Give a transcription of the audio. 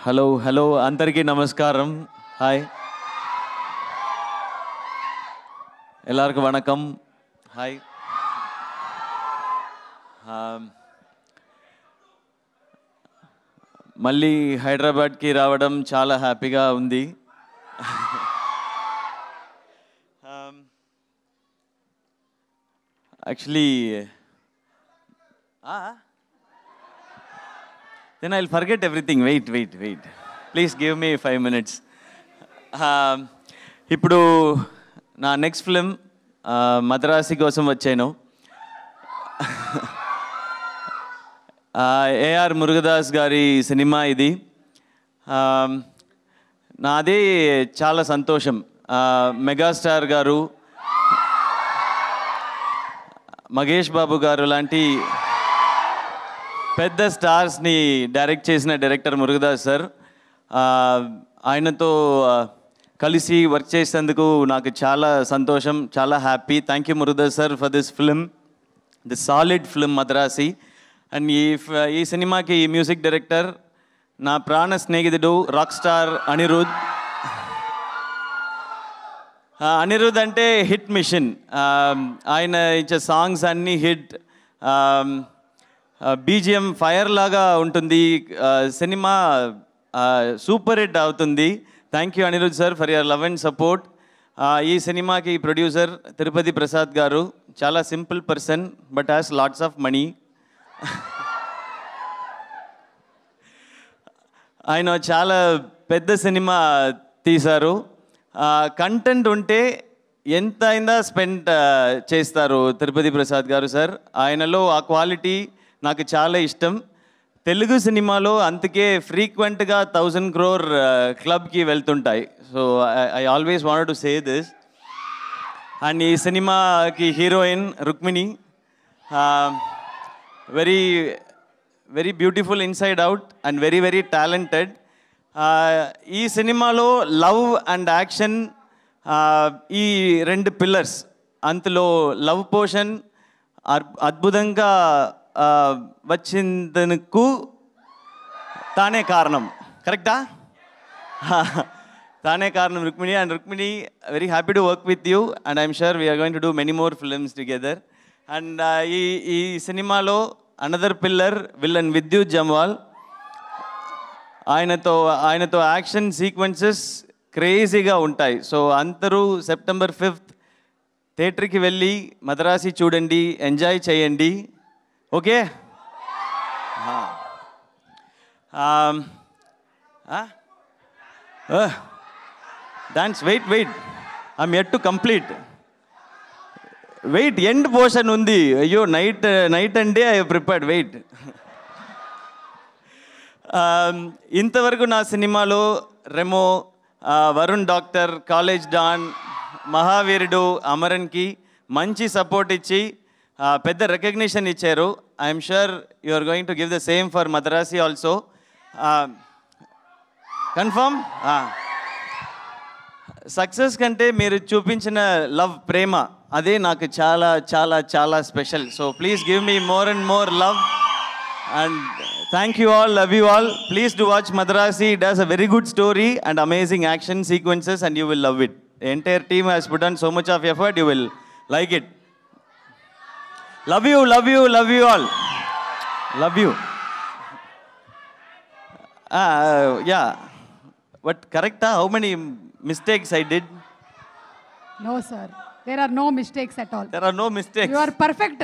Hello అందరికీ నమస్కారం. Hi, எல்லாருக்கும் வணக்கம். హాయ్. మళ్ళీ హైదరాబాద్కి రావడం చాలా హ్యాపీగా ఉంది. Actually then I'll forget everything. Wait. Please give me 5 minutes. ఇప్పుడు నా నెక్స్ట్ ఫిలిం మద్రాసి కోసం వచ్చాను. ఏఆర్ మురుగదాస్ గారి సినిమా ఇది. నాదే చాలా సంతోషం. మెగాస్టార్ గారు, మహేష్ బాబు గారు లాంటి పెద్ద స్టార్స్ని డైరెక్ట్ చేసిన డైరెక్టర్ మురుగదాస్ సార్. ఆయనతో కలిసి వర్క్ చేసేందుకు నాకు చాలా సంతోషం, చాలా happy. Thank you Murugadoss sir for this film, the solid film Madrasi. And ఈ సినిమాకి మ్యూజిక్ డైరెక్టర్ నా ప్రాణ స్నేహితుడు రాక్ స్టార్ అనిరుద్. అనిరుద్ అంటే హిట్ మిషన్. ఆయన ఇచ్చే సాంగ్స్ అన్నీ హిట్. బీజిఎం ఫైర్ లాగా ఉంటుంది. సినిమా సూపర్ హిట్ అవుతుంది. Thank you Anirudh sir for your love and support. ఈ సినిమాకి ప్రొడ్యూసర్ తిరుపతి ప్రసాద్ గారు. చాలా simple person but has lots of money. ఆయన చాలా పెద్ద సినిమా తీశారు. కంటెంట్ ఉంటే ఎంత అయినా స్పెండ్ చేస్తారు తిరుపతి ప్రసాద్ గారు సార్. ఆయనలో ఆ క్వాలిటీ నాకు చాలా ఇష్టం. తెలుగు సినిమాలో అందుకే ఫ్రీక్వెంట్గా 1000 crore క్లబ్కి వెళ్తుంటాయి. So I always wanted to say this. And ఈ సినిమాకి heroine Rukmini, very very beautiful inside out and very very talented. ఈ సినిమాలో లవ్ అండ్ యాక్షన్, ఈ 2 పిల్లర్స్, అందులో లవ్ పోర్షన్ అద్భుతంగా వచ్చిందనుకు తానే కారణం. కరెక్టా? తానే కారణం Rukmini. And Rukmini, very happy to work with you and I'm sure we're going to do many more films together. And ఈ సినిమాలో అనదర్ పిల్లర్ విల్లన్ విద్యుత్ జమ్వాల్. ఆయనతో యాక్షన్ సీక్వెన్సెస్ క్రేజీగా ఉంటాయి. సో అందరూ September 5th థియేటర్కి వెళ్ళి మద్రాసి చూడండి, ఎంజాయ్ చేయండి. Okay? Dance. Wait I'm yet to complete. Wait, end portion ఉంది. అయ్యో, night and day I prepared. Wait. ఇంతవరకు నా సినిమాలో Remo, Varun doctor, college don, Mahaveerudu, అమరన్కి మంచి సపోర్ట్ ఇచ్చి పెద్ద రికగ్నిషన్ ఇచ్చారు. I'm sure you are going to give the same for Madharaasi also. Confirm? Success కంటే మీరు చూపించిన లవ్, ప్రేమ, అదే నాకు చాలా చాలా చాలా special. So please give me more and more love. And thank you all, love you all. Please do watch Madrasi. It has a very good story and amazing action sequences and you will love it. The entire team has put on so much of effort, you will like it. Love you all. Love you. Yeah. What, correct? How many mistakes I did? No, sir. There are no mistakes at all. There are no mistakes. You are perfect.